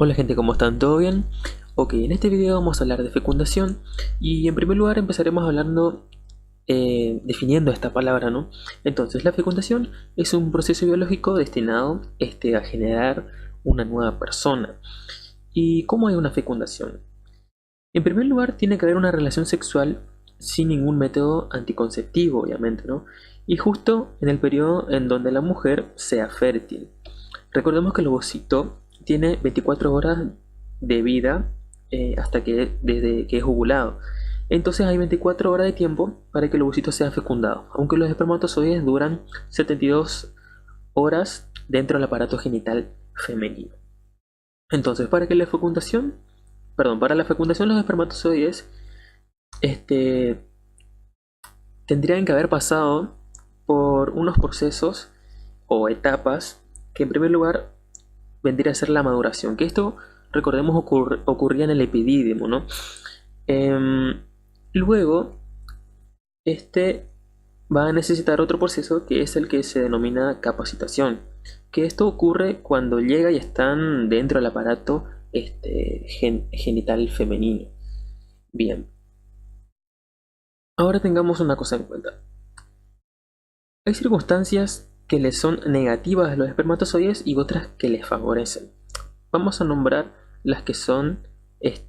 Hola gente, ¿cómo están? ¿Todo bien? Ok, en este video vamos a hablar de fecundación y en primer lugar empezaremos hablando, definiendo esta palabra, ¿no? Entonces, la fecundación es un proceso biológico destinado a generar una nueva persona. ¿Y cómo hay una fecundación? En primer lugar, tiene que haber una relación sexual sin ningún método anticonceptivo, obviamente, ¿no? Y justo en el periodo en donde la mujer sea fértil. Recordemos que el ovocito tiene 24 horas de vida desde que es ovulado. Entonces hay 24 horas de tiempo para que el ovocito sea fecundado, aunque los espermatozoides duran 72 horas dentro del aparato genital femenino. Entonces, para la fecundación los espermatozoides este, tendrían que haber pasado por unos procesos o etapas que en primer lugar vendría a ser la maduración, que esto, recordemos, ocurría en el epidídimo, ¿no? Em, Luego, este va a necesitar otro proceso que es el que se denomina capacitación, que esto ocurre cuando llega y están dentro del aparato genital femenino. Bien, ahora tengamos una cosa en cuenta. Hay circunstancias que les son negativas a los espermatozoides y otras que les favorecen. Vamos a nombrar las que son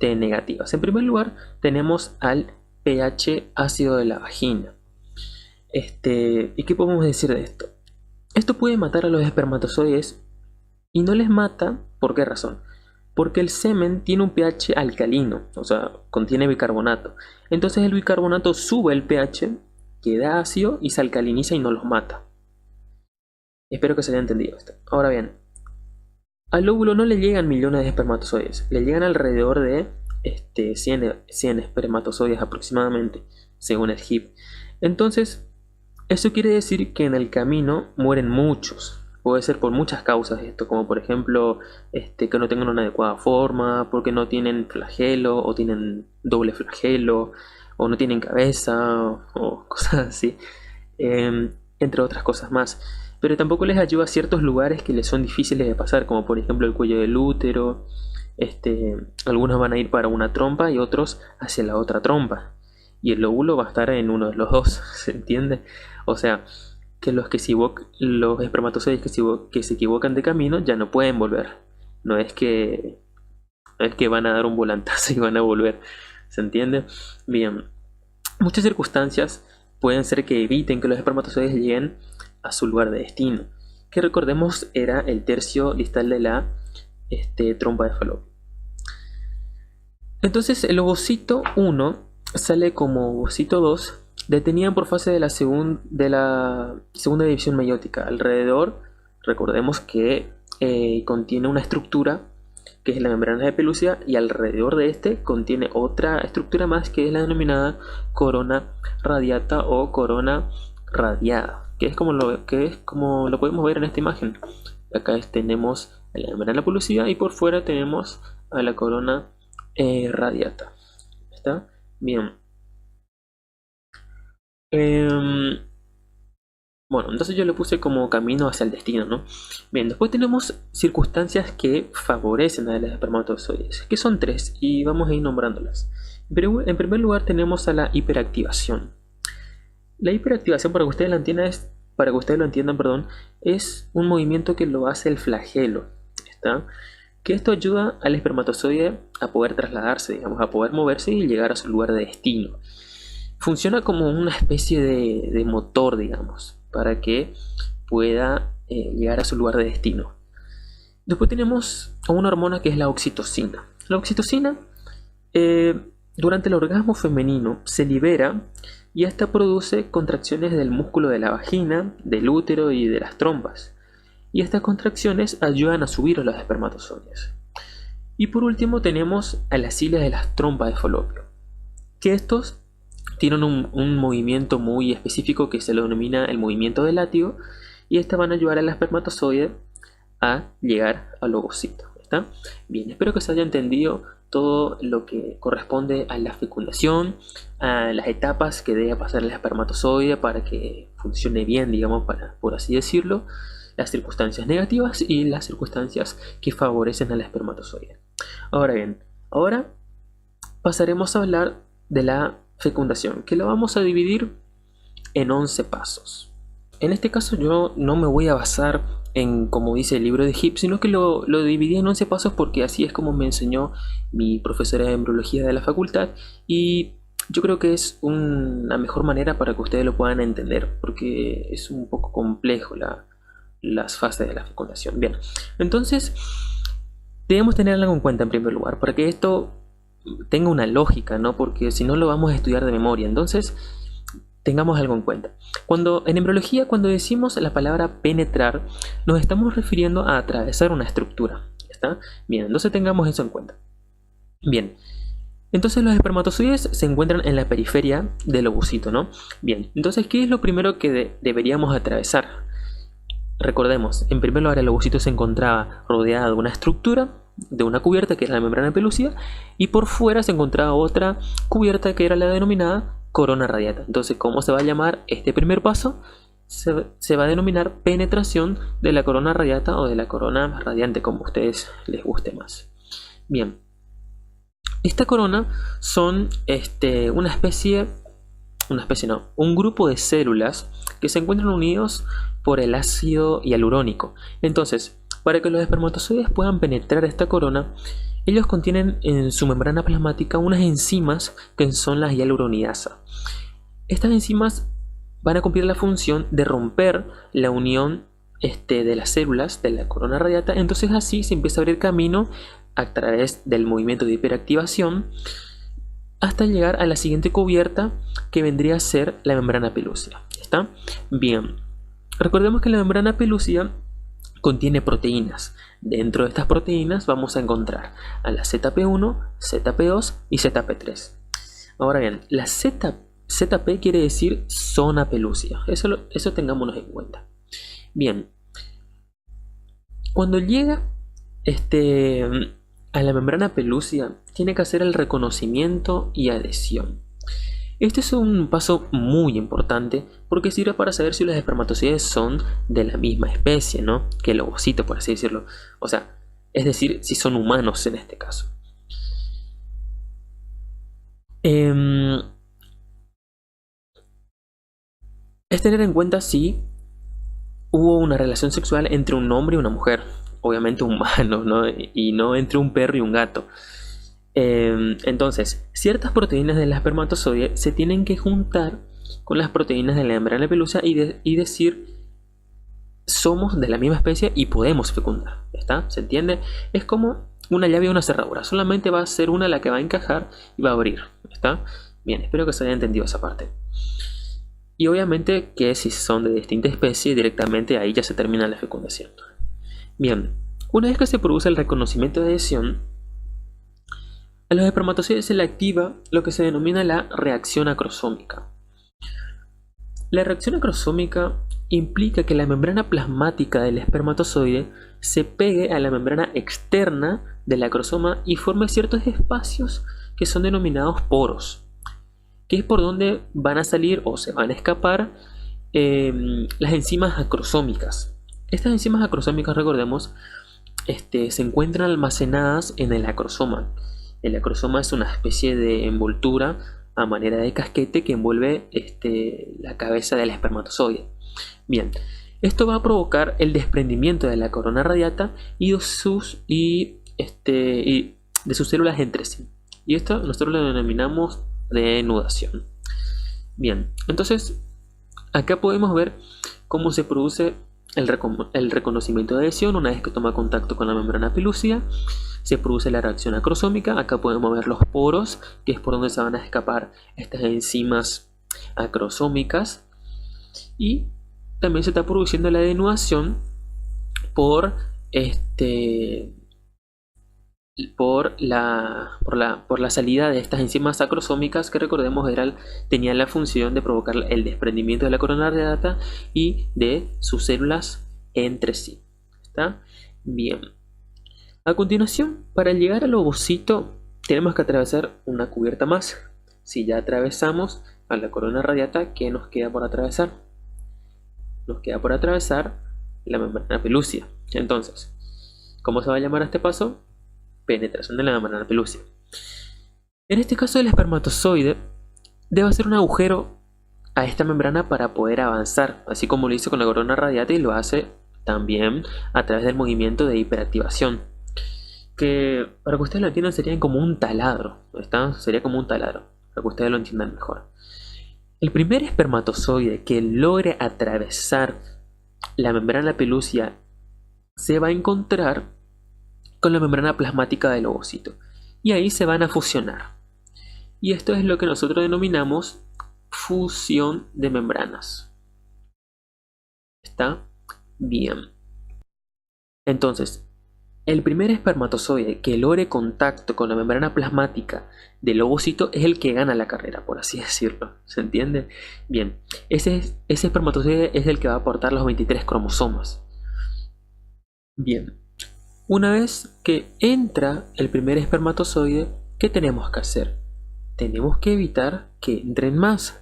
negativas. En primer lugar, tenemos al pH ácido de la vagina. ¿Y qué podemos decir de esto? Esto puede matar a los espermatozoides y no les mata, ¿por qué razón? Porque el semen tiene un pH alcalino, o sea, contiene bicarbonato. Entonces el bicarbonato sube el pH, queda ácido y se alcaliniza y no los mata. Espero que se haya entendido esto. Ahora bien, al óvulo no le llegan millones de espermatozoides, le llegan alrededor de 100 espermatozoides aproximadamente, según el HIP. Entonces, eso quiere decir que en el camino mueren muchos. Puede ser por muchas causas esto, como por ejemplo que no tengan una adecuada forma, porque no tienen flagelo o tienen doble flagelo, o no tienen cabeza o cosas así, entre otras cosas más. Pero tampoco les ayuda a ciertos lugares que les son difíciles de pasar, como por ejemplo el cuello del útero. Algunos van a ir para una trompa y otros hacia la otra trompa. Y el óvulo va a estar en uno de los dos, ¿se entiende? O sea, que los espermatozoides que se equivocan de camino ya no pueden volver. No es que, no es que van a dar un volantazo y van a volver, ¿se entiende? Bien, muchas circunstancias pueden ser que eviten que los espermatozoides lleguen a su lugar de destino, que recordemos era el tercio distal de la trompa de falopio. Entonces el ovocito 1 sale como ovocito 2, detenida por fase de la segunda división meiótica. Alrededor, recordemos que contiene una estructura que es la membrana de Pelucia, y alrededor de este contiene otra estructura más que es la denominada corona radiata o corona radiada, que es como lo podemos ver en esta imagen. Acá tenemos la membrana Pelucia y por fuera tenemos a la corona radiata. ¿Está? Bien. Bueno, entonces yo lo puse como camino hacia el destino, ¿no? Bien, después tenemos circunstancias que favorecen a los espermatozoides, que son tres, y vamos a ir nombrándolas. Pero en primer lugar tenemos a la hiperactivación. La hiperactivación, para que ustedes lo entiendan, perdón, es un movimiento que lo hace el flagelo, ¿está? Que esto ayuda al espermatozoide a poder trasladarse, digamos, a poder moverse y llegar a su lugar de destino. Funciona como una especie de motor, digamos, para que pueda llegar a su lugar de destino. Después tenemos una hormona que es la oxitocina. La oxitocina durante el orgasmo femenino se libera y esta produce contracciones del músculo de la vagina, del útero y de las trompas. Y estas contracciones ayudan a subir a los espermatozoides. Y por último tenemos a las cilias de las trompas de falopio, que estos tienen un movimiento muy específico que se lo denomina el movimiento del látigo, y estas van a ayudar al espermatozoide a llegar al ovocito. ¿Está? Bien, espero que se haya entendido todo lo que corresponde a la fecundación, a las etapas que debe pasar el espermatozoide para que funcione bien, digamos, por así decirlo. las circunstancias negativas y las circunstancias que favorecen al espermatozoide. Ahora bien, ahora pasaremos a hablar de la fecundación, que lo vamos a dividir en 11 pasos. En este caso yo no me voy a basar en como dice el libro de Hip, sino que lo dividí en 11 pasos porque así es como me enseñó mi profesora de embriología de la facultad, y yo creo que es una mejor manera para que ustedes lo puedan entender, porque es un poco complejo las fases de la fecundación. Bien, entonces debemos tener algo en cuenta en primer lugar, para que esto tenga una lógica, ¿no? Porque si no lo vamos a estudiar de memoria. Entonces tengamos algo en cuenta. En embriología, cuando decimos la palabra penetrar, nos estamos refiriendo a atravesar una estructura. ¿Está? Bien, entonces tengamos eso en cuenta. Bien, entonces los espermatozoides se encuentran en la periferia del ovocito, ¿no? Bien, entonces, ¿qué es lo primero que deberíamos atravesar? Recordemos, en primer lugar el ovocito se encontraba rodeado de una estructura, de una cubierta que era la membrana pelúcida, y por fuera se encontraba otra cubierta que era la denominada corona radiata. Entonces, ¿cómo se va a llamar este primer paso? Se va a denominar penetración de la corona radiata o de la corona radiante, como a ustedes les guste más. Bien, esta corona son un grupo de células que se encuentran unidos por el ácido hialurónico. Entonces, para que los espermatozoides puedan penetrar esta corona, ellos contienen en su membrana plasmática unas enzimas que son las hialuronidasa. Estas enzimas van a cumplir la función de romper la unión de las células de la corona radiata. Entonces así se empieza a abrir camino a través del movimiento de hiperactivación hasta llegar a la siguiente cubierta, que vendría a ser la membrana pelúcida. ¿Está? Bien, recordemos que la membrana pelúcida contiene proteínas. Dentro de estas proteínas vamos a encontrar a la ZP1, ZP2 y ZP3. Ahora bien, la ZP quiere decir zona pelúcida. Eso tengámonos en cuenta. Bien, cuando llega a la membrana pelúcida, tiene que hacer el reconocimiento y adhesión. Este es un paso muy importante porque sirve para saber si los espermatozoides son de la misma especie, ¿no? Que el ovocito, por así decirlo. O sea, es decir, si son humanos en este caso. Es tener en cuenta si hubo una relación sexual entre un hombre y una mujer. Obviamente humano, ¿no? Y no entre un perro y un gato. Entonces, ciertas proteínas del espermatozoide se tienen que juntar con las proteínas de la membrana pelúcida y decir somos de la misma especie y podemos fecundar. ¿Está? ¿Se entiende? Es como una llave y una cerradura. Solamente va a ser una la que va a encajar y va a abrir. ¿Está? Bien, espero que se haya entendido esa parte. Y obviamente que si son de distinta especie, directamente ahí ya se termina la fecundación. Bien, una vez que se produce el reconocimiento de adhesión, a los espermatozoides se le activa lo que se denomina la reacción acrosómica. La reacción acrosómica implica que la membrana plasmática del espermatozoide se pegue a la membrana externa del acrosoma y forme ciertos espacios que son denominados poros, que es por donde van a salir o se van a escapar las enzimas acrosómicas. Estas enzimas acrosómicas, recordemos, se encuentran almacenadas en el acrosoma. El acrosoma es una especie de envoltura a manera de casquete que envuelve la cabeza del espermatozoide. Bien, esto va a provocar el desprendimiento de la corona radiata y de sus células entre sí. Y esto nosotros lo denominamos denudación. Bien, entonces acá podemos ver cómo se produce el reconocimiento de adhesión. Una vez que toma contacto con la membrana pelúcida, se produce la reacción acrosómica. Acá podemos ver los poros, que es por donde se van a escapar estas enzimas acrosómicas, y también se está produciendo la denudación por la salida de estas enzimas acrosómicas, que recordemos tenían la función de provocar el desprendimiento de la corona radiata y de sus células entre sí. ¿Está? Bien. A continuación, para llegar al ovocito tenemos que atravesar una cubierta más. Si ya atravesamos a la corona radiata, ¿qué nos queda por atravesar? Nos queda por atravesar la membrana pelúcida. Entonces, ¿cómo se va a llamar a este paso? Penetración de la membrana pelúcida. En este caso, el espermatozoide debe hacer un agujero a esta membrana para poder avanzar, así como lo hizo con la corona radiata y lo hace también a través del movimiento de hiperactivación, que para que ustedes lo entiendan sería como un taladro, ¿está? Sería como un taladro, para que ustedes lo entiendan mejor. El primer espermatozoide que logre atravesar la membrana pelúcida se va a encontrar con la membrana plasmática del ovocito y ahí se van a fusionar. Y esto es lo que nosotros denominamos fusión de membranas. ¿Está? Bien. Entonces, el primer espermatozoide que logre contacto con la membrana plasmática del ovocito es el que gana la carrera, por así decirlo. ¿Se entiende? Bien, ese espermatozoide es el que va a aportar los 23 cromosomas. Bien, una vez que entra el primer espermatozoide, ¿qué tenemos que hacer? Tenemos que evitar que entren más.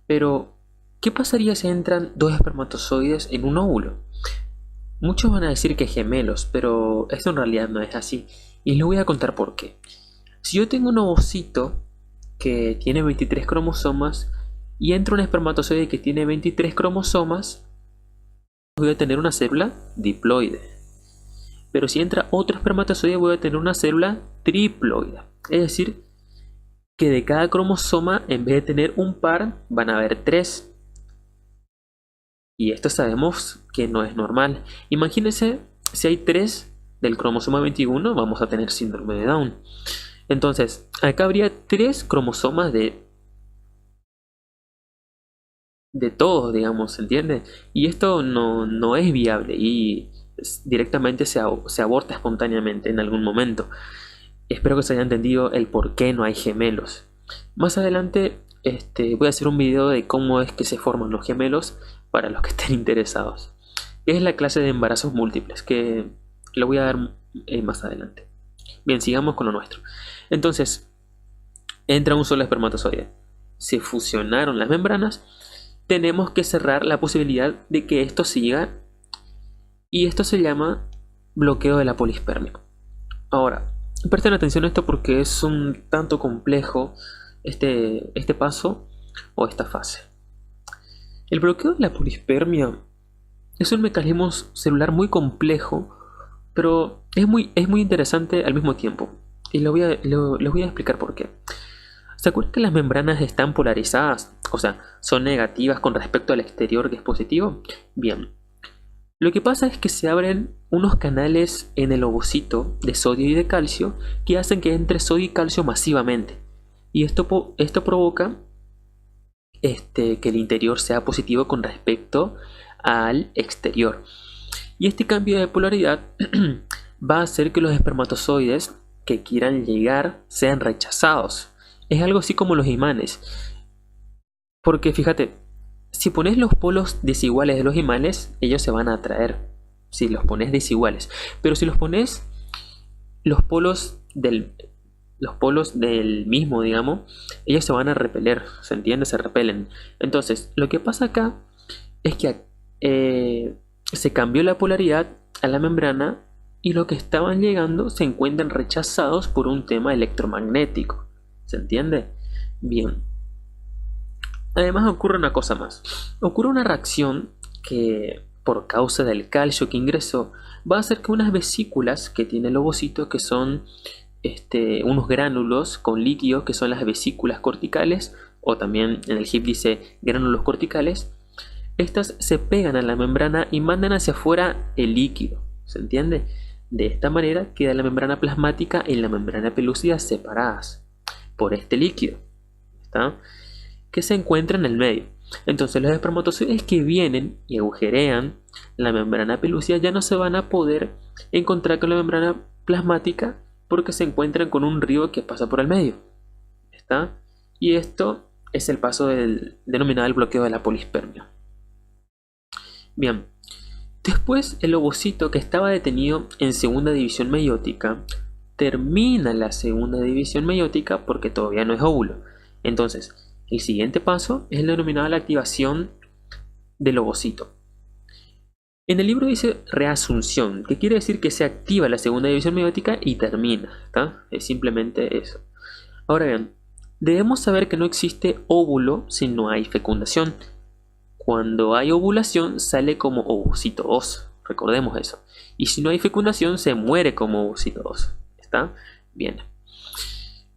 Pero, ¿qué pasaría si entran dos espermatozoides en un óvulo? Muchos van a decir que gemelos, pero esto en realidad no es así. Y les voy a contar por qué. Si yo tengo un ovocito que tiene 23 cromosomas y entra un espermatozoide que tiene 23 cromosomas, voy a tener una célula diploide. Pero si entra otro espermatozoide voy a tener una célula triploide. Es decir, que de cada cromosoma, en vez de tener un par, van a haber 3. Y esto sabemos que no es normal. Imagínense, si hay 3 del cromosoma 21, vamos a tener síndrome de Down. Entonces, acá habría 3 cromosomas de todos, digamos, ¿se entiende? Y esto no es viable y directamente se aborta espontáneamente en algún momento. Espero que se haya entendido el por qué no hay gemelos. Más adelante voy a hacer un video de cómo es que se forman los gemelos para los que estén interesados. Es la clase de embarazos múltiples que lo voy a dar más adelante. Bien, sigamos con lo nuestro. Entonces, entra un solo espermatozoide. Se fusionaron las membranas. Tenemos que cerrar la posibilidad de que esto siga. Y esto se llama bloqueo de la polispermia. Ahora, presten atención a esto porque es un tanto complejo este paso o esta fase. El bloqueo de la polispermia es un mecanismo celular muy complejo, pero es muy interesante al mismo tiempo. Y les voy a explicar por qué. ¿Se acuerdan que las membranas están polarizadas? O sea, son negativas con respecto al exterior que es positivo. Bien. Lo que pasa es que se abren unos canales en el ovocito de sodio y de calcio que hacen que entre sodio y calcio masivamente. Y esto provoca que el interior sea positivo con respecto al exterior. Y este cambio de polaridad va a hacer que los espermatozoides que quieran llegar sean rechazados. Es algo así como los imanes. Porque fíjate, si pones los polos desiguales de los imanes, ellos se van a atraer. Si los pones desiguales. Pero si los pones los polos del mismo, digamos, ellos se van a repeler. ¿Se entiende? Se repelen. Entonces, lo que pasa acá es que se cambió la polaridad a la membrana y los que estaban llegando se encuentran rechazados por un tema electromagnético. ¿Se entiende? Bien. Además ocurre una cosa más. Ocurre una reacción que por causa del calcio que ingresó va a hacer que unas vesículas que tiene el ovocito, que son unos gránulos con líquido, que son las vesículas corticales, o también en el HIP dice gránulos corticales, estas se pegan a la membrana y mandan hacia afuera el líquido. ¿Se entiende? De esta manera queda la membrana plasmática y la membrana pelúcida separadas por este líquido, ¿está? Que se encuentra en el medio. Entonces los espermatozoides que vienen y agujerean la membrana pelúcida ya no se van a poder encontrar con la membrana plasmática porque se encuentran con un río que pasa por el medio, ¿está? Y esto es el paso denominado el bloqueo de la polispermia. Bien, después el ovocito que estaba detenido en segunda división meiótica termina la segunda división meiótica porque todavía no es óvulo. Entonces, el siguiente paso es el denominado la activación del ovocito. En el libro dice reasunción, que quiere decir que se activa la segunda división meiótica y termina, ¿está? Es simplemente eso. Ahora bien, debemos saber que no existe óvulo si no hay fecundación. Cuando hay ovulación sale como ovocito 2, recordemos eso. Y si no hay fecundación se muere como ovocito 2, ¿está? Bien.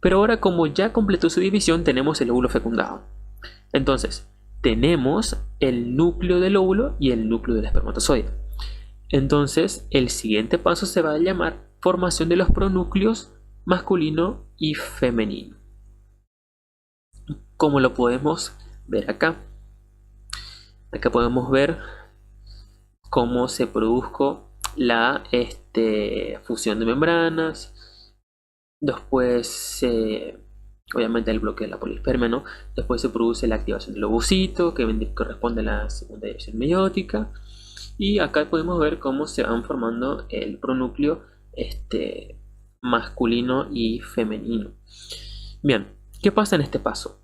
Pero ahora, como ya completó su división, tenemos el óvulo fecundado. Entonces, tenemos el núcleo del óvulo y el núcleo del espermatozoide. Entonces, el siguiente paso se va a llamar formación de los pronúcleos masculino y femenino, como lo podemos ver acá. Acá podemos ver cómo se produjo la fusión de membranas, después obviamente el bloqueo de la polispermia, ¿no? Después se produce la activación del ovocito, que corresponde a la segunda división meiótica, y acá podemos ver cómo se van formando el pronúcleo masculino y femenino. Bien, ¿qué pasa en este paso?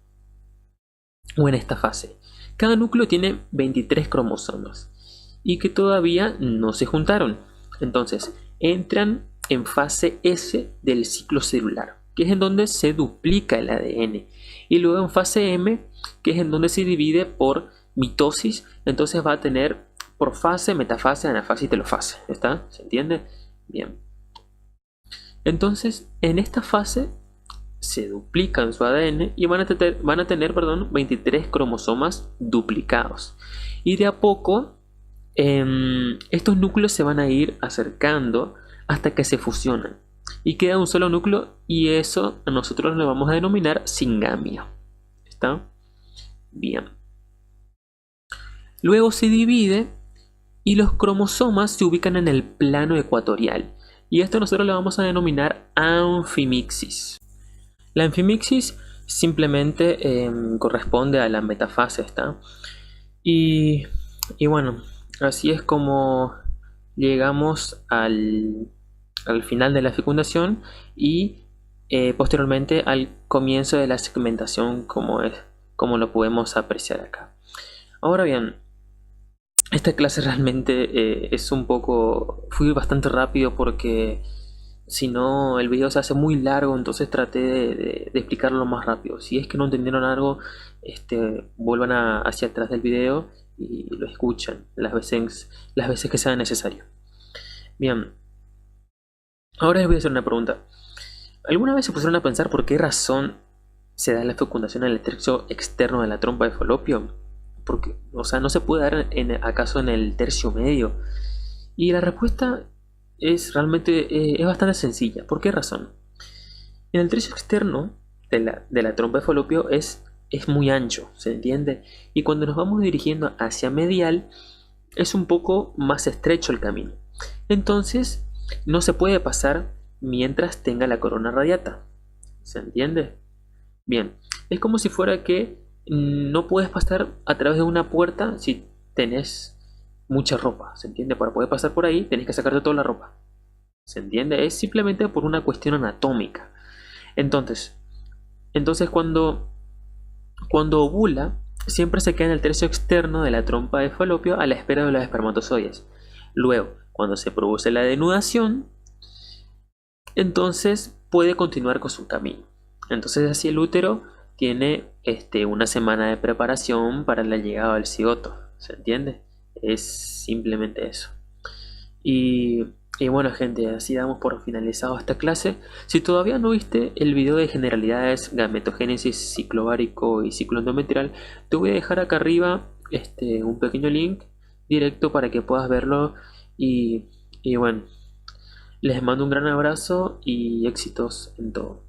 O en esta fase. Cada núcleo tiene 23 cromosomas y que todavía no se juntaron. Entonces, entran en fase S del ciclo celular, que es en donde se duplica el ADN. Y luego en fase M, que es en donde se divide por mitosis. Entonces va a tener por fase, metafase, anafase y telofase. ¿Está? ¿Se entiende? Bien. Entonces, en esta fase se duplican su ADN y van a tener 23 cromosomas duplicados. Y de a poco estos núcleos se van a ir acercando hasta que se fusionan. Y queda un solo núcleo, y eso nosotros lo vamos a denominar singamia. ¿Está? Bien. Luego se divide y los cromosomas se ubican en el plano ecuatorial. Y esto nosotros lo vamos a denominar anfimixis. La anfimixis simplemente corresponde a la metafase, ¿está? Y bueno, así es como llegamos al final de la fecundación y posteriormente al comienzo de la segmentación, como lo podemos apreciar acá. Ahora bien, esta clase realmente fui bastante rápido porque si no el video se hace muy largo, entonces traté de explicarlo más rápido. Si es que no entendieron algo, vuelvan hacia atrás del video y lo escuchan las veces que sea necesario. Bien, ahora les voy a hacer una pregunta. ¿Alguna vez se pusieron a pensar por qué razón se da la fecundación en el tercio externo de la trompa de falopio? Porque, o sea, no se puede dar acaso en el tercio medio. Y la respuesta es bastante sencilla. ¿Por qué razón? En el tercio externo de la trompa de falopio es muy ancho, ¿se entiende? Y cuando nos vamos dirigiendo hacia medial es un poco más estrecho el camino. Entonces no se puede pasar mientras tenga la corona radiata, ¿se entiende? Bien, es como si fuera que no puedes pasar a través de una puerta si tenés mucha ropa, ¿se entiende? Para poder pasar por ahí tenés que sacarte toda la ropa, ¿se entiende? Es simplemente por una cuestión anatómica. Entonces cuando ovula, siempre se queda en el tercio externo de la trompa de falopio a la espera de los espermatozoides. Luego, cuando se produce la denudación, entonces puede continuar con su camino. Entonces así el útero tiene una semana de preparación para la llegada del cigoto, ¿se entiende? Es simplemente eso. Y bueno, gente, así damos por finalizado esta clase. Si todavía no viste el video de generalidades, gametogénesis, ciclo ovárico y ciclo endometrial, te voy a dejar acá arriba un pequeño link directo para que puedas verlo. Y bueno, les mando un gran abrazo y éxitos en todo.